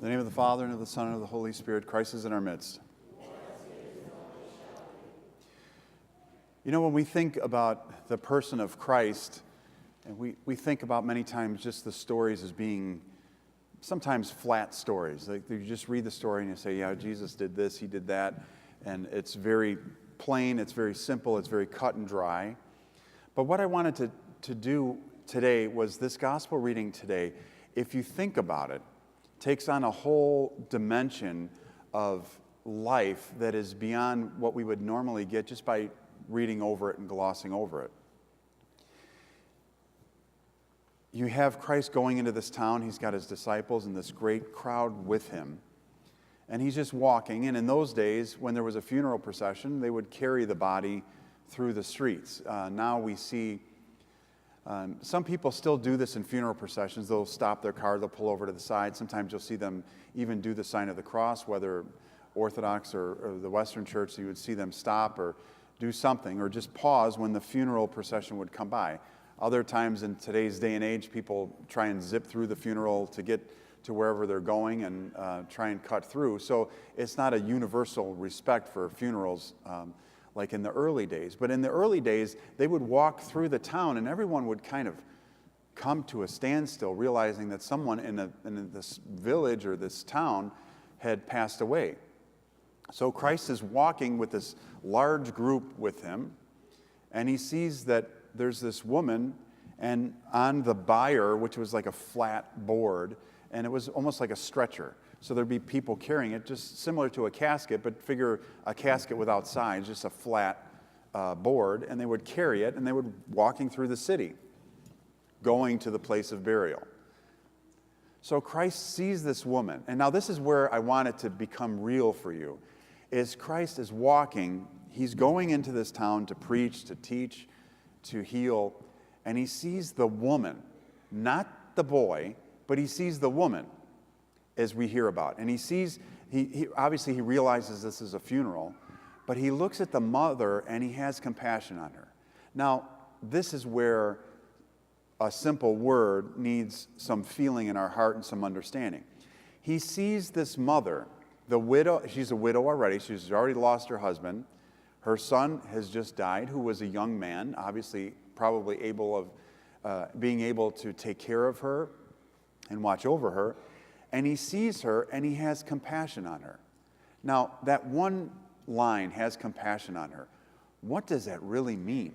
In the name of the Father, and of the Son, and of the Holy Spirit, Christ is in our midst. You know, when we think about the person of Christ, and we think about many times just the stories as being sometimes flat stories. Like you just read the story and you say, yeah, Jesus did this, he did that, and it's very plain, it's very simple, it's very cut and dry. But what I wanted to do today was this gospel reading today, if you think about it, takes on a whole dimension of life that is beyond what we would normally get just by reading over it and glossing over it. You have Christ going into this town. He's got his disciples and this great crowd with him. And he's just walking. And in those days, when there was a funeral procession, they would carry the body through the streets. Now we see some people still do this in funeral processions. They'll stop their car, they'll pull over to the side. Sometimes you'll see them even do the sign of the cross, whether Orthodox or the Western Church, you would see them stop or do something, or just pause when the funeral procession would come by. Other times in today's day and age, people try and zip through the funeral to get to wherever they're going and try and cut through. So it's not a universal respect for funerals like in the early days. But in the early days, they would walk through the town and everyone would kind of come to a standstill, realizing that someone in this village or this town had passed away. So Christ is walking with this large group with him, and he sees that there's this woman, and on the bier, which was like a flat board, and it was almost like a stretcher. So there'd be people carrying it, just similar to a casket, but figure a casket without sides, just a flat board, and they would carry it, and they would walking through the city, going to the place of burial. So Christ sees this woman, and now this is where I want it to become real for you, is Christ is walking, he's going into this town to preach, to teach, to heal, and he sees the woman, not the boy, but he sees the woman, as we hear about. And he sees, he obviously he realizes this is a funeral, but he looks at the mother and he has compassion on her. Now, this is where a simple word needs some feeling in our heart and some understanding. He sees this mother, the widow, she's a widow already, she's already lost her husband. Her son has just died, who was a young man, obviously probably being able to take care of her and watch over her. And he sees her and he has compassion on her. Now, that one line, has compassion on her, what does that really mean?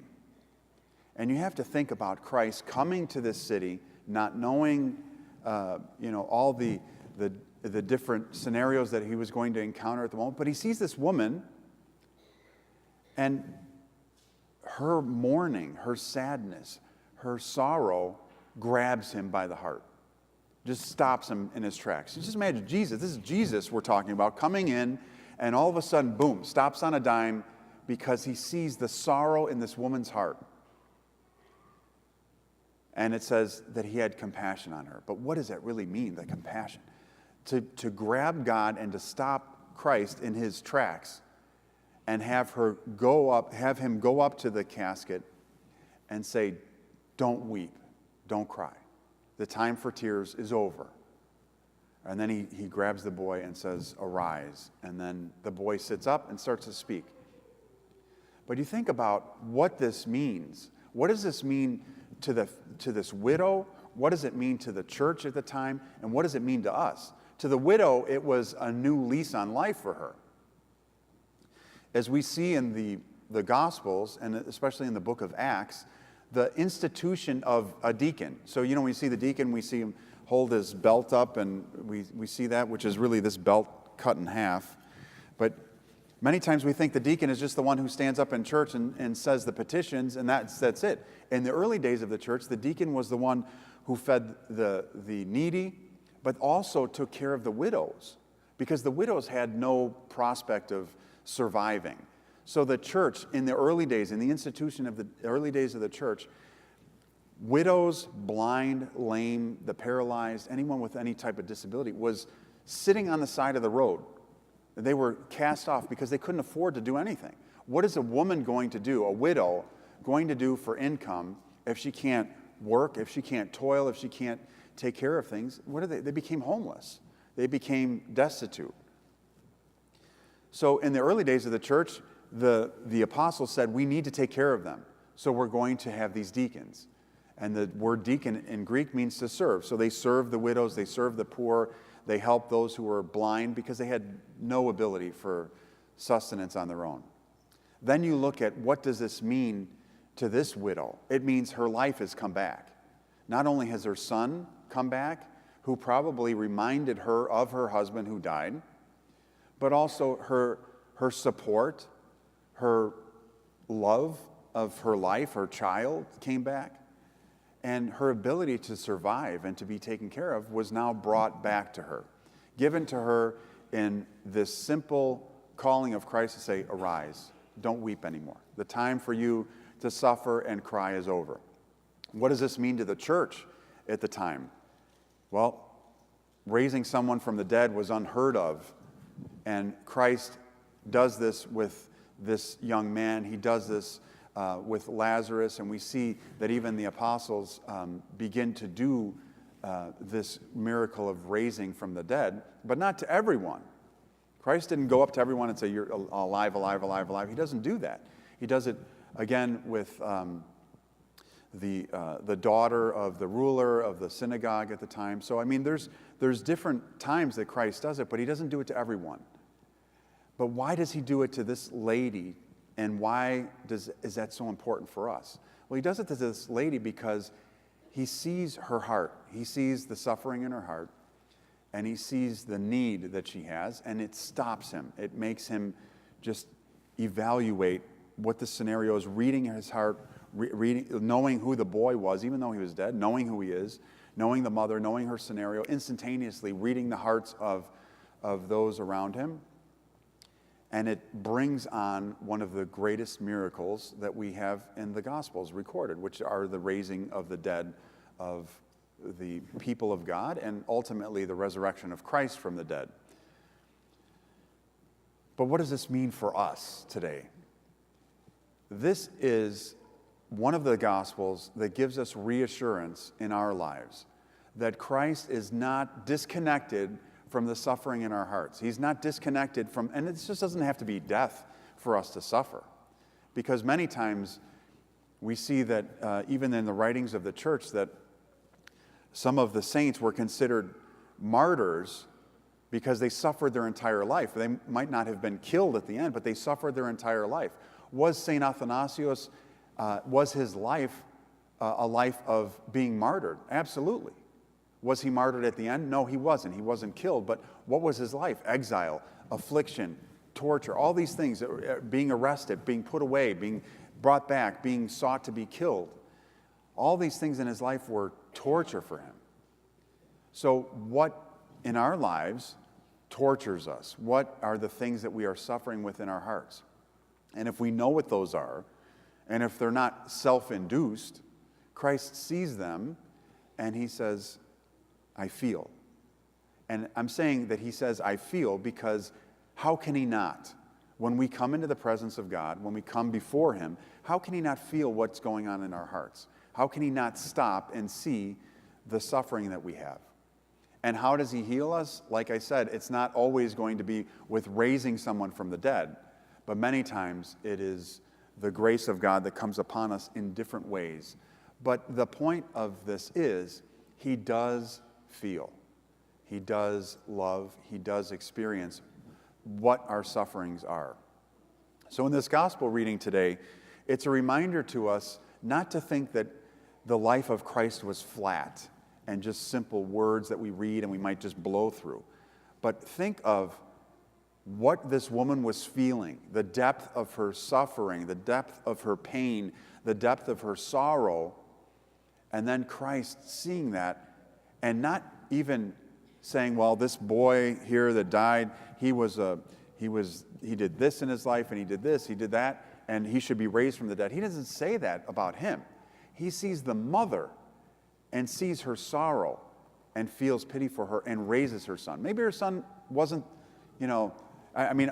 And you have to think about Christ coming to this city, not knowing, all the different scenarios that he was going to encounter at the moment. But he sees this woman, and her mourning, her sadness, her sorrow grabs him by the heart. Just stops him in his tracks. You just imagine Jesus. This is Jesus we're talking about, coming in, and all of a sudden, boom, stops on a dime because he sees the sorrow in this woman's heart. And it says that he had compassion on her. But what does that really mean, the compassion? To grab God and to stop Christ in his tracks and have him go up to the casket and say, "Don't weep, don't cry. The time for tears is over." And then he grabs the boy and says, "Arise." And then the boy sits up and starts to speak. But you think about what this means. What does this mean to this widow? What does it mean to the church at the time? And what does it mean to us? To the widow, it was a new lease on life for her. As we see in the Gospels, and especially in the book of Acts, the institution of a deacon. So, when you see the deacon, we see him hold his belt up, and we see that, which is really this belt cut in half. But many times we think the deacon is just the one who stands up in church and says the petitions, and that's it. In the early days of the church, the deacon was the one who fed the needy, but also took care of the widows, because the widows had no prospect of surviving. So the church, in the early days, in the institution of the early days of the church, widows, blind, lame, the paralyzed, anyone with any type of disability was sitting on the side of the road. They were cast off because they couldn't afford to do anything. What is a woman going to do, a widow, going to do for income if she can't work, if she can't toil, if she can't take care of things? They became homeless. They became destitute. So in the early days of the church, the apostles said, we need to take care of them. So we're going to have these deacons. And the word deacon in Greek means to serve. So they served the widows, they served the poor, they helped those who were blind because they had no ability for sustenance on their own. Then you look at what does this mean to this widow? It means her life has come back. Not only has her son come back, who probably reminded her of her husband who died, but also her support, her love of her life, her child came back. And her ability to survive and to be taken care of was now brought back to her, given to her in this simple calling of Christ to say, arise, don't weep anymore. The time for you to suffer and cry is over. What does this mean to the church at the time? Well, raising someone from the dead was unheard of, and Christ does this with this young man. He does this with Lazarus, and we see that even the apostles begin to do this miracle of raising from the dead, but not to everyone. Christ didn't go up to everyone and say, you're alive, alive, alive, alive. He doesn't do that. He does it, again, with the daughter of the ruler of the synagogue at the time. So, I mean, there's different times that Christ does it, but he doesn't do it to everyone. But why does he do it to this lady? And why is that so important for us? Well, he does it to this lady because he sees her heart. He sees the suffering in her heart, and he sees the need that she has, and it stops him. It makes him just evaluate what the scenario is, reading his heart, knowing who the boy was, even though he was dead, knowing who he is, knowing the mother, knowing her scenario, instantaneously reading the hearts of those around him. And it brings on one of the greatest miracles that we have in the Gospels recorded, which are the raising of the dead of the people of God and ultimately the resurrection of Christ from the dead. But what does this mean for us today? This is one of the Gospels that gives us reassurance in our lives that Christ is not disconnected from the suffering in our hearts. He's not disconnected from, and it just doesn't have to be death for us to suffer. Because many times we see that even in the writings of the church that some of the saints were considered martyrs because they suffered their entire life. They might not have been killed at the end, but they suffered their entire life. Was St. Athanasius, was his life a life of being martyred? Absolutely. Was he martyred at the end? No, he wasn't. He wasn't killed. But what was his life? Exile, affliction, torture, all these things, being arrested, being put away, being brought back, being sought to be killed. All these things in his life were torture for him. So what in our lives tortures us? What are the things that we are suffering with in our hearts? And if we know what those are, and if they're not self-induced, Christ sees them and he says, I feel. And I'm saying that he says, I feel, because how can he not? When we come into the presence of God, when we come before him, how can he not feel what's going on in our hearts? How can he not stop and see the suffering that we have? And how does he heal us? Like I said, it's not always going to be with raising someone from the dead, but many times it is the grace of God that comes upon us in different ways. But the point of this is, he does feel. He does love. He does experience what our sufferings are. So in this gospel reading today, it's a reminder to us not to think that the life of Christ was flat and just simple words that we read and we might just blow through. But think of what this woman was feeling, the depth of her suffering, the depth of her pain, the depth of her sorrow, and then Christ seeing that and not even saying, well, this boy here that died, he did this in his life, and he did this, he did that, and he should be raised from the dead. He doesn't say that about him. He sees the mother and sees her sorrow and feels pity for her and raises her son. Maybe her son wasn't, I mean,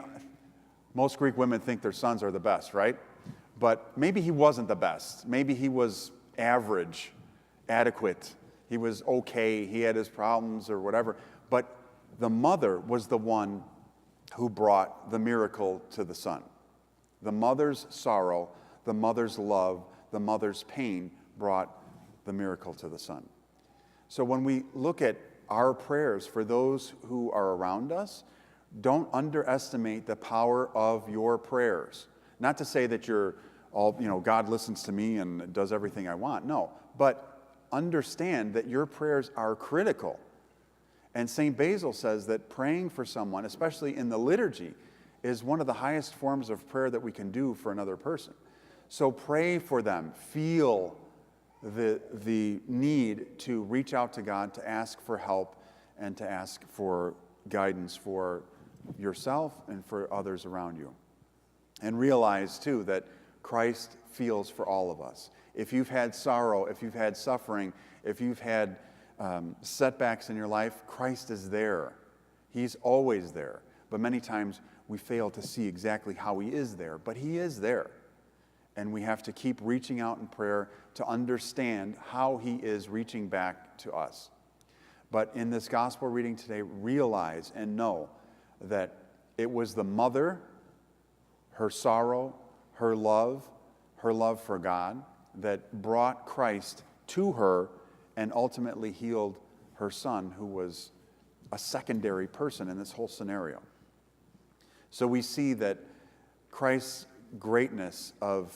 most Greek women think their sons are the best, right? But maybe he wasn't the best. Maybe he was average, adequate. He was okay. He had his problems or whatever. But the mother was the one who brought the miracle to the son. The mother's sorrow, the mother's love, the mother's pain brought the miracle to the son. So when we look at our prayers for those who are around us, don't underestimate the power of your prayers. Not to say that you're all, God listens to me and does everything I want. No, but understand that your prayers are critical. And St. Basil says that praying for someone, especially in the liturgy, is one of the highest forms of prayer that we can do for another person. So pray for them. Feel the need to reach out to God, to ask for help, and to ask for guidance for yourself and for others around you. And realize, too, that Christ feels for all of us. If you've had sorrow, if you've had suffering, if you've had setbacks in your life, Christ is there. He's always there. But many times we fail to see exactly how he is there. But he is there. And we have to keep reaching out in prayer to understand how he is reaching back to us. But in this gospel reading today, realize and know that it was the mother, her sorrow, her love for God, that brought Christ to her and ultimately healed her son, who was a secondary person in this whole scenario. So we see that Christ's greatness of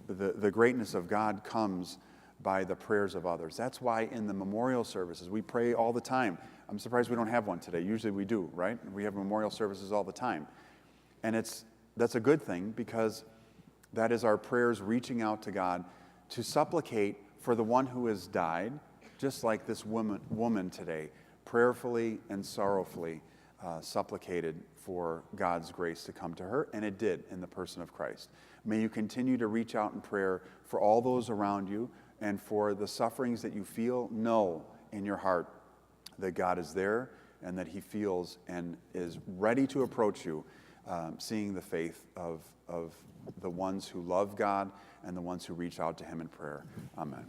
the greatness of God comes by the prayers of others. That's why in the memorial services, we pray all the time. I'm surprised we don't have one today. Usually we do, right? We have memorial services all the time. And that's a good thing, because that is our prayers reaching out to God to supplicate for the one who has died, just like this woman today, prayerfully and sorrowfully supplicated for God's grace to come to her, and it did in the person of Christ. May you continue to reach out in prayer for all those around you and for the sufferings that you feel. Know in your heart that God is there and that he feels and is ready to approach you, seeing the faith of the ones who love God and the ones who reach out to him in prayer. Amen.